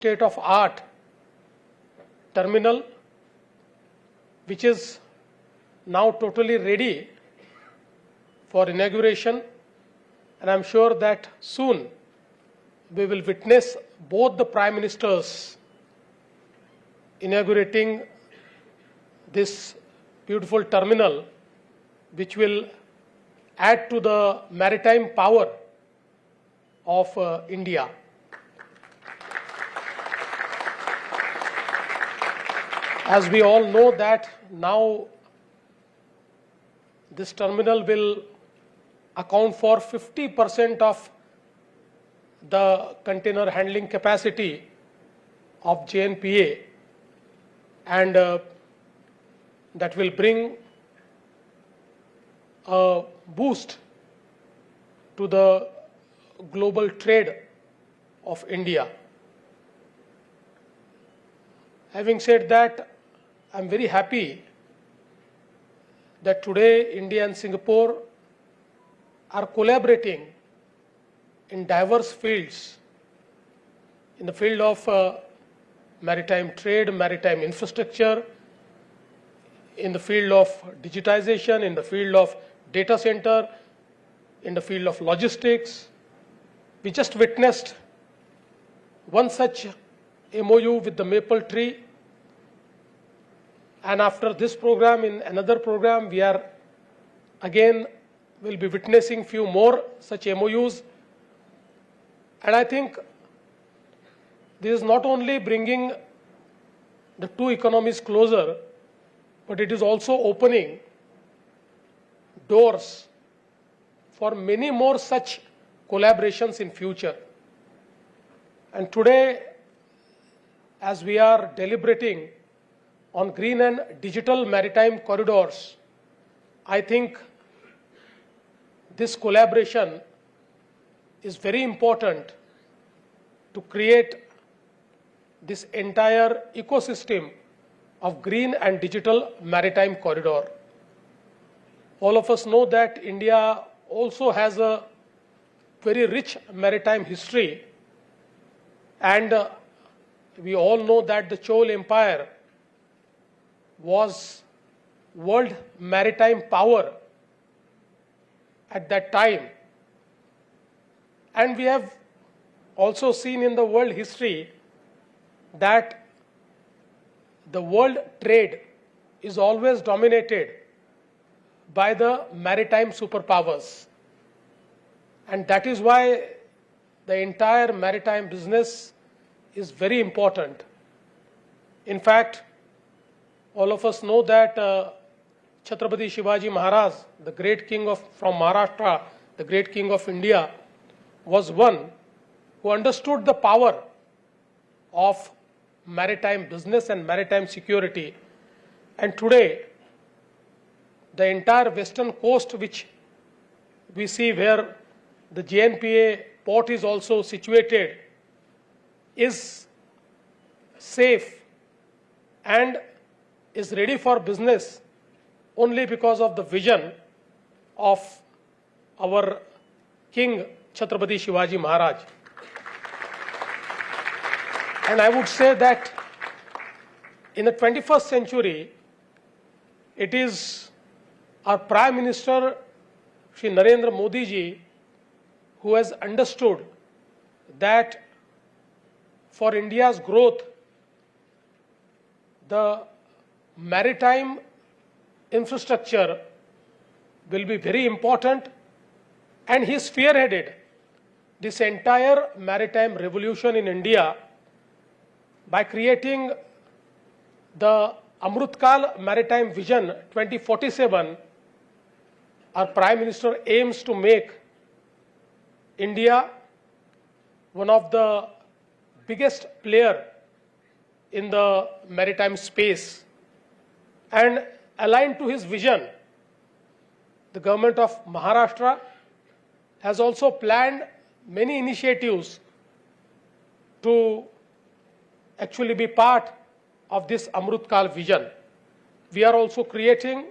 state-of-art terminal, which is now totally ready for inauguration, and I'm sure that soon we will witness both the Prime Ministers inaugurating this beautiful terminal, which will add to the maritime power of India. As we all know that now this terminal will account for 50% of the container handling capacity of JNPA, and that will bring a boost to the global trade of India. Having said that, I'm very happy that today India and Singapore are collaborating in diverse fields, in the field of maritime trade, maritime infrastructure, in the field of digitization, in the field of data center, in the field of logistics. We just witnessed one such MOU with the maple tree, and after this program, in another program, we are again will be witnessing few more such MOUs. And I think this is not only bringing the two economies closer, but it is also opening doors for many more such collaborations in future. And today, as we are deliberating on green and digital maritime corridors, I think this collaboration is very important to create this entire ecosystem of green and digital maritime corridor. All of us know that India also has a very rich maritime history, and we all know that the Chol Empire was world maritime power at that time. And we have also seen in the world history that the world trade is always dominated by the maritime superpowers. And that is why the entire maritime business is very important. In fact, all of us know that Chhatrapati Shivaji Maharaj, the great king from Maharashtra, the great king of India, was one who understood the power of maritime business and maritime security. And today, the entire western coast, which we see where the JNPA port is also situated, is safe and is ready for business only because of the vision of our King Chhatrapati Shivaji Maharaj. And I would say that in the 21st century, it is our Prime Minister, Shri Narendra Modi ji, who has understood that for India's growth, the maritime infrastructure will be very important, and he spearheaded this entire maritime revolution in India by creating the Amrutkal Maritime Vision 2047. Our Prime Minister aims to make India one of the biggest player in the maritime space. And aligned to his vision, the government of Maharashtra has also planned many initiatives to actually be part of this Amrutkal vision. We are also creating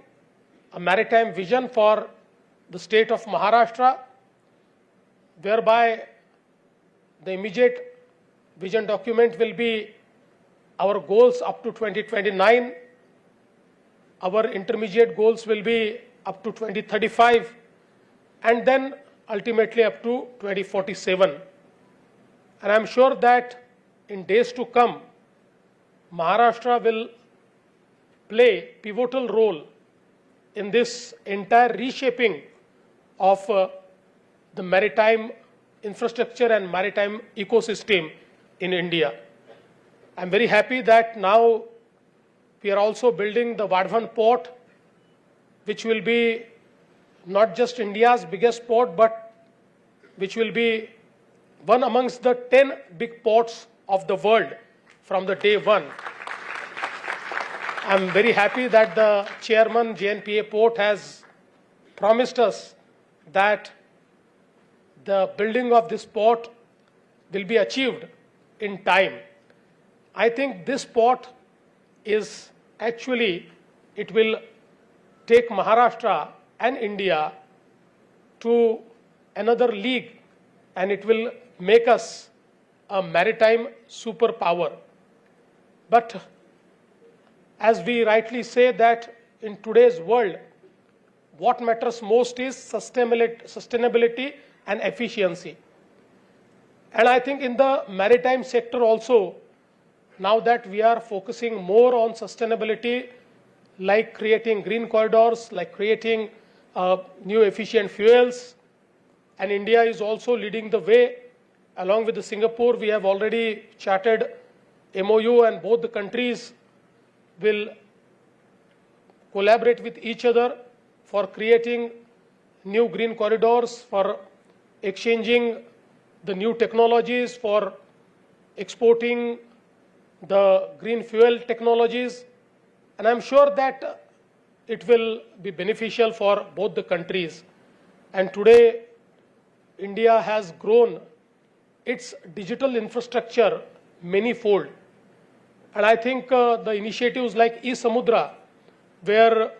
a maritime vision for the state of Maharashtra, whereby the immediate vision document will be our goals up to 2029. Our intermediate goals will be up to 2035, and then ultimately up to 2047. And I'm sure that in days to come, Maharashtra will play pivotal role in this entire reshaping of the maritime infrastructure and maritime ecosystem in India. I'm very happy that now we are also building the Vadhavan port, which will be not just India's biggest port, but which will be one amongst the 10 big ports of the world from the day one. I'm very happy that the chairman, JNPA Port, has promised us that the building of this port will be achieved in time. I think this port is actually, it will take Maharashtra and India to another league, and it will make us a maritime superpower. But as we rightly say that in today's world, what matters most is sustainability and efficiency. And I think in the maritime sector also, now that we are focusing more on sustainability, like creating green corridors, like creating new efficient fuels, and India is also leading the way. Along with Singapore, we have already charted MOU, and both the countries will collaborate with each other for creating new green corridors, for exchanging the new technologies, for exporting the green fuel technologies. And I'm sure that it will be beneficial for both the countries. And today, India has grown its digital infrastructure many-fold. And I think the initiatives like e-Samudra, where a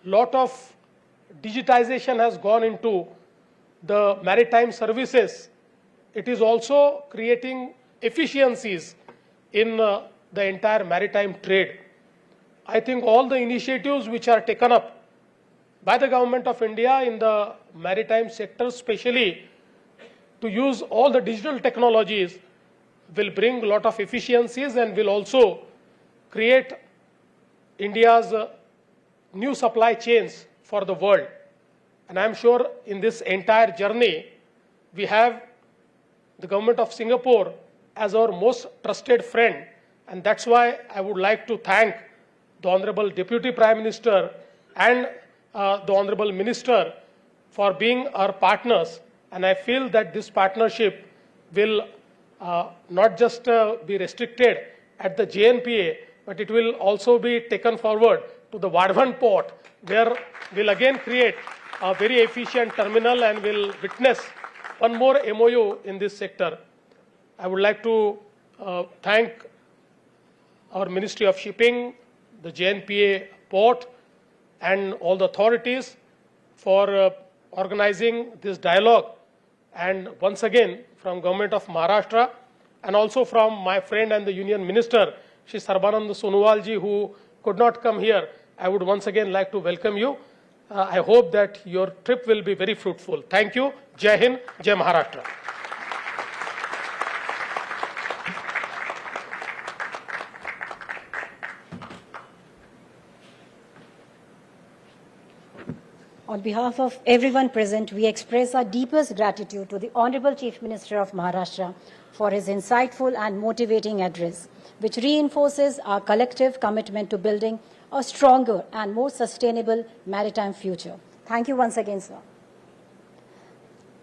lot of digitization has gone into the maritime services, it is also creating efficiencies in the entire maritime trade. I think all the initiatives which are taken up by the government of India in the maritime sector, especially to use all the digital technologies, will bring a lot of efficiencies and will also create India's new supply chains for the world. And I'm sure in this entire journey, we have the government of Singapore as our most trusted friend. And that's why I would like to thank the Honorable Deputy Prime Minister and the Honorable Minister for being our partners. And I feel that this partnership will not just be restricted at the JNPA, but it will also be taken forward to the Vadhavan port, where we'll again create a very efficient terminal and will witness one more MOU in this sector. I would like to thank our Ministry of Shipping, the JNPA port, and all the authorities for organizing this dialogue. And once again, from Government of Maharashtra, and also from my friend and the Union Minister, Shri Sarbanand Sonowal ji, who could not come here, I would once again like to welcome you. I hope that your trip will be very fruitful. Thank you. Jai Hind, Jai Maharashtra. On behalf of everyone present, we express our deepest gratitude to the Honorable Chief Minister of Maharashtra for his insightful and motivating address, which reinforces our collective commitment to building a stronger and more sustainable maritime future. Thank you once again, sir.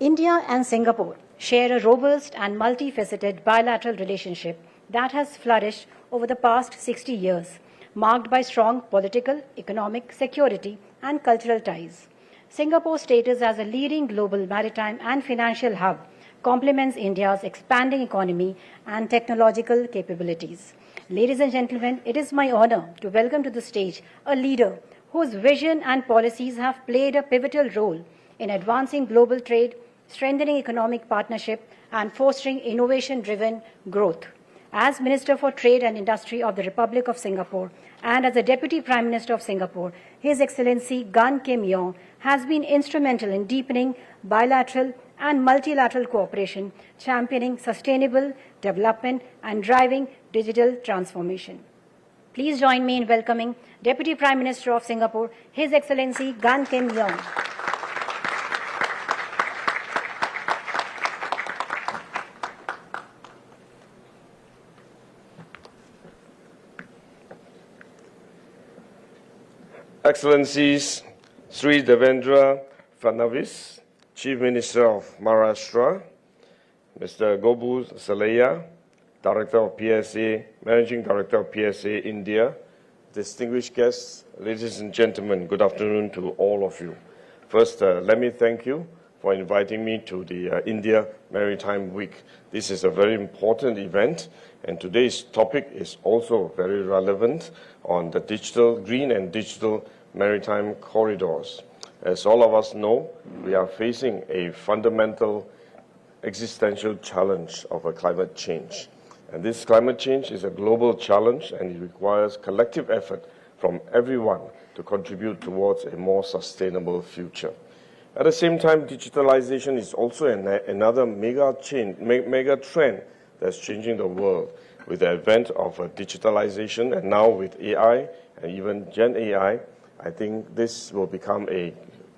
India and Singapore share a robust and multifaceted bilateral relationship that has flourished over the past 60 years, marked by strong political, economic, security, and cultural ties. Singapore's status as a leading global maritime and financial hub complements India's expanding economy and technological capabilities. Ladies and gentlemen, it is my honor to welcome to the stage a leader whose vision and policies have played a pivotal role in advancing global trade, strengthening economic partnership, and fostering innovation-driven growth. As Minister for Trade and Industry of the Republic of Singapore and as the Deputy Prime Minister of Singapore, His Excellency Gan Kim Yong has been instrumental in deepening bilateral and multilateral cooperation, championing sustainable development and driving digital transformation. Please join me in welcoming Deputy Prime Minister of Singapore, His Excellency Gan Kim Yong. Excellencies, Sri Devendra Fadnavis, Chief Minister of Maharashtra, Mr. Gobu Salaya, Director of PSA, Managing Director of PSA India, distinguished guests, ladies and gentlemen, good afternoon to all of you. First, let me thank you for inviting me to the India Maritime Week. This is a very important event, and today's topic is also very relevant on the green and digital maritime corridors. As all of us know, we are facing a fundamental existential challenge of climate change. And this climate change is a global challenge, and it requires collective effort from everyone to contribute towards a more sustainable future. At the same time, digitalization is also another mega trend that's changing the world. With the advent of digitalization, and now with AI and even Gen AI, I think this will become a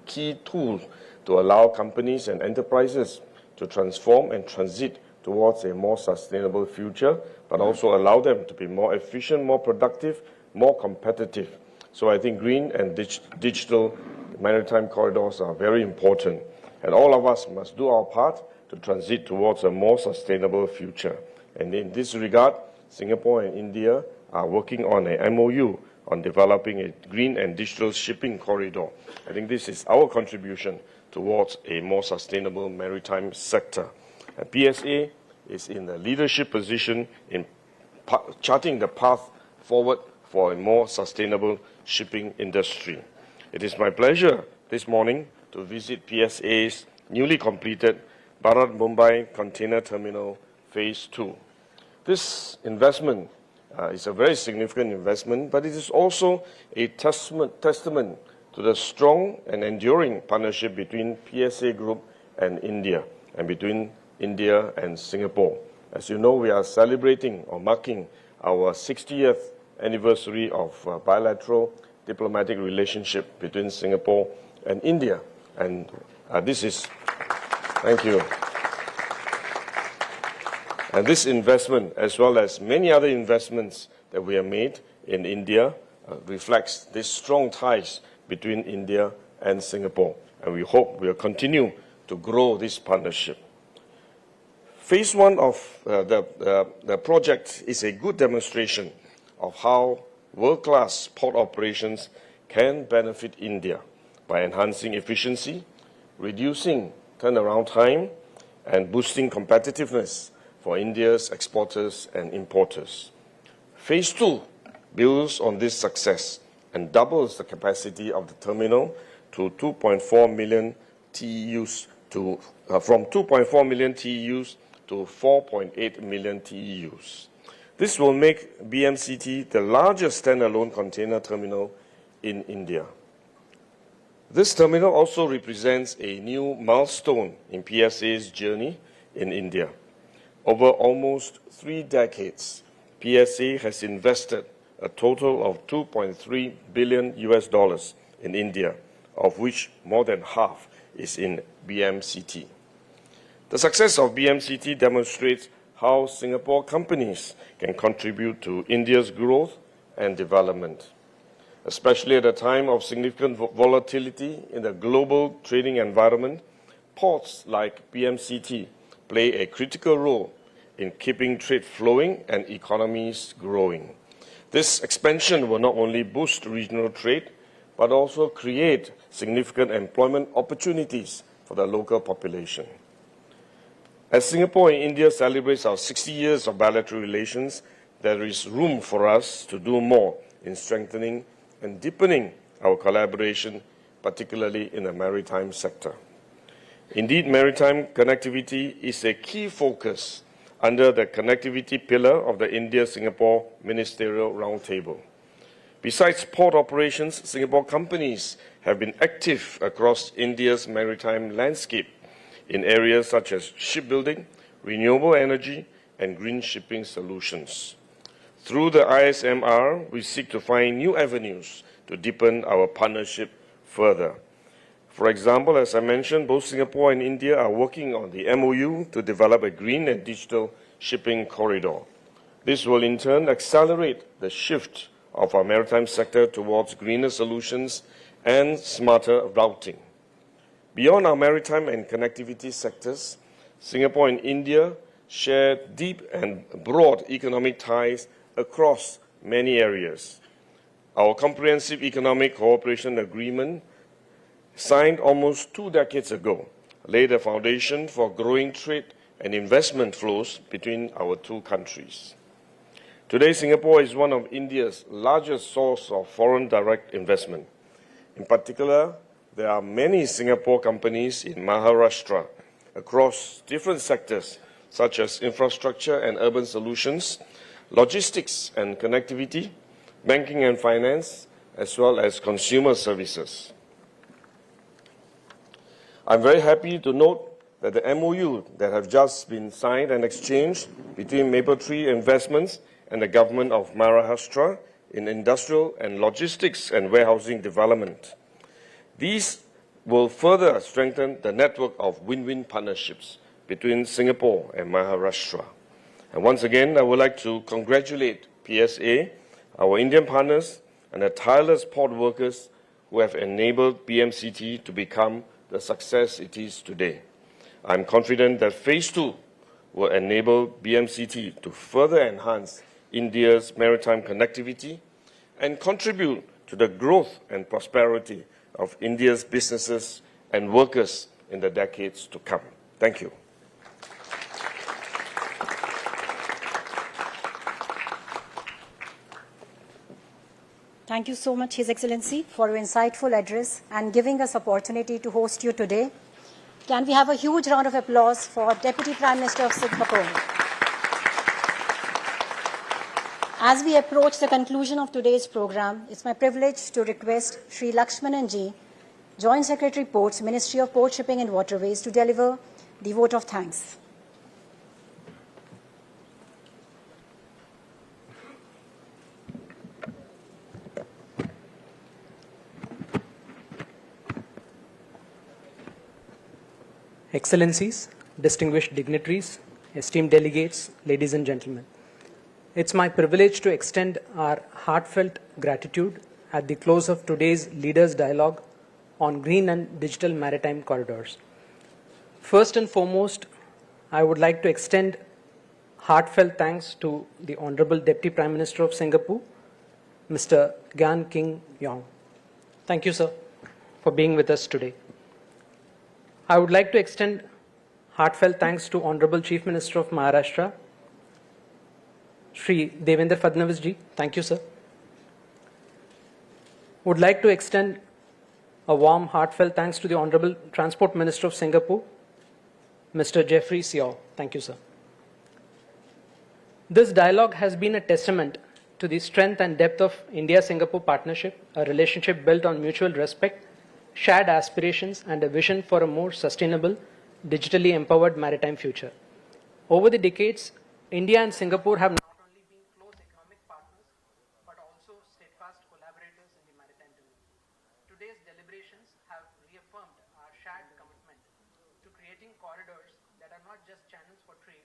key tool to allow companies and enterprises to transform and transit towards a more sustainable future, but also allow them to be more efficient, more productive, more competitive. So I think green and digital maritime corridors are very important, and all of us must do our part to transit towards a more sustainable future. And in this regard, Singapore and India are working on a MOU on developing a green and digital shipping corridor. I think this is our contribution towards a more sustainable maritime sector. And PSA is in a leadership position in charting the path forward for a more sustainable shipping industry. It is my pleasure this morning to visit PSA's newly completed Bharat Mumbai Container Terminal Phase 2. This investment is a very significant investment, but it is also a testament to the strong and enduring partnership between PSA Group and India, and between India and Singapore. As you know, we are celebrating or marking our 60th anniversary of bilateral diplomatic relationship between Singapore and India. And thank you. And this investment, as well as many other investments that we have made in India, reflects these strong ties between India and Singapore. And we hope we will continue to grow this partnership. Phase 1 of the project is a good demonstration of how world-class port operations can benefit India by enhancing efficiency, reducing turnaround time, and boosting competitiveness for India's exporters and importers. Phase 2 builds on this success and doubles the capacity of the terminal to 2.4 million TEUs from 2.4 million TEUs to 4.8 million TEUs. This will make BMCT the largest standalone container terminal in India. This terminal also represents a new milestone in PSA's journey in India. Over almost 3 decades, PSA has invested a total of $2.3 billion in India, of which more than half is in BMCT. The success of BMCT demonstrates how Singapore companies can contribute to India's growth and development. Especially at a time of significant volatility in the global trading environment, ports like BMCT play a critical role in keeping trade flowing and economies growing. This expansion will not only boost regional trade, but also create significant employment opportunities for the local population. As Singapore and India celebrates our 60 years of bilateral relations, there is room for us to do more in strengthening and deepening our collaboration, particularly in the maritime sector. Indeed, maritime connectivity is a key focus under the connectivity pillar of the India-Singapore Ministerial Roundtable. Besides port operations, Singapore companies have been active across India's maritime landscape in areas such as shipbuilding, renewable energy, and green shipping solutions. Through the ISMR, we seek to find new avenues to deepen our partnership further. For example, as I mentioned, both Singapore and India are working on the MOU to develop a green and digital shipping corridor. This will in turn accelerate the shift of our maritime sector towards greener solutions and smarter routing. Beyond our maritime and connectivity sectors, Singapore and India share deep and broad economic ties across many areas. Our comprehensive economic cooperation agreement, signed almost 2 decades ago, laid a foundation for growing trade and investment flows between our two countries. Today, Singapore is one of India's largest sources of foreign direct investment. In particular, there are many Singapore companies in Maharashtra across different sectors such as infrastructure and urban solutions, logistics and connectivity, banking and finance, as well as consumer services. I'm very happy to note that the MOU that have just been signed and exchanged between Mapletree Investments and the Government of Maharashtra in industrial and logistics and warehousing development. These will further strengthen the network of win-win partnerships between Singapore and Maharashtra. And once again, I would like to congratulate PSA, our Indian partners, and the tireless port workers who have enabled BMCT to become the success it is today. I'm confident that Phase 2 will enable BMCT to further enhance India's maritime connectivity and contribute to the growth and prosperity of India's businesses and workers in the decades to come. Thank you. Thank you so much, His Excellency, for your insightful address and giving us opportunity to host you today. Can we have a huge round of applause for Deputy Prime Minister of Singapore? As we approach the conclusion of today's program, it's my privilege to request Sri Lakshmanan Ji, Joint Secretary Ports, Ministry of Port Shipping and Waterways, to deliver the vote of thanks. Excellencies, distinguished dignitaries, esteemed delegates, ladies and gentlemen. It's my privilege to extend our heartfelt gratitude at the close of today's Leaders' Dialogue on Green and Digital Maritime Corridors. First and foremost, I would like to extend heartfelt thanks to the Honorable Deputy Prime Minister of Singapore, Mr. Gan Kim Yong. Thank you, sir, for being with us today. I would like to extend heartfelt thanks to Honorable Chief Minister of Maharashtra, Shri Devendra Fadnavis ji. Thank you, sir. Would like to extend a warm, heartfelt thanks to the Honorable Transport Minister of Singapore, Mr. Jeffrey Seow. Thank you, sir. This dialogue has been a testament to the strength and depth of India-Singapore partnership, a relationship built on mutual respect, shared aspirations, and a vision for a more sustainable, digitally empowered maritime future. Over the decades, India and Singapore have not only been close economic partners, but also steadfast collaborators in the maritime domain. Today's deliberations have reaffirmed our shared commitment to creating corridors that are not just channels for trade,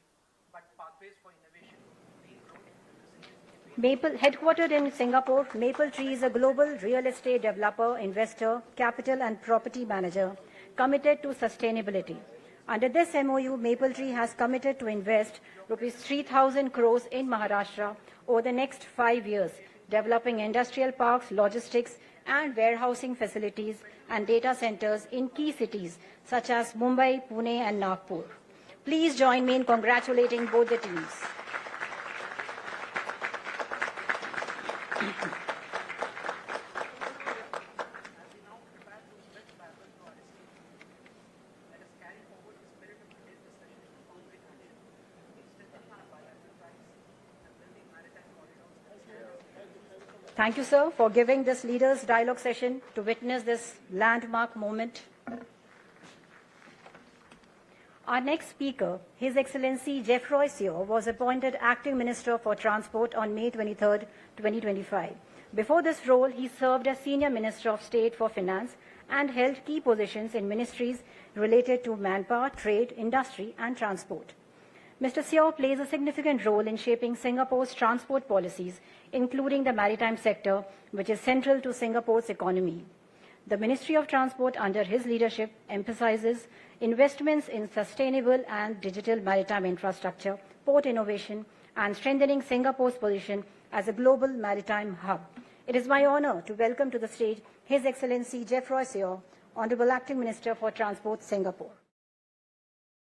but pathways for innovation, green growth, and resilience. Headquartered in Singapore, Mapletree is a global real estate developer, investor, capital and property manager committed to sustainability. Under this MOU, Mapletree has committed to invest rupees 3,000 crores in Maharashtra over the next 5 years, developing industrial parks, logistics and warehousing facilities and data centers in key cities such as Mumbai, Pune and Nagpur. Please join me in congratulating both the teams. Let us carry Thank you, sir, for giving this leaders' dialogue session to witness this landmark moment. Our next speaker, His Excellency Geoffroy Seow, was appointed Acting Minister for Transport on May 23, 2025. Before this role, he served as Senior Minister of State for Finance and held key positions in ministries related to manpower, trade, industry, and transport. Mr. Seow plays a significant role in shaping Singapore's transport policies, including the maritime sector, which is central to Singapore's economy. The Ministry of Transport under his leadership emphasizes investments in sustainable and digital maritime infrastructure, port innovation, and strengthening Singapore's position as a global maritime hub. It is my honor to welcome to the stage His Excellency Geoffroy Seow, Honorable Acting Minister for Transport, Singapore.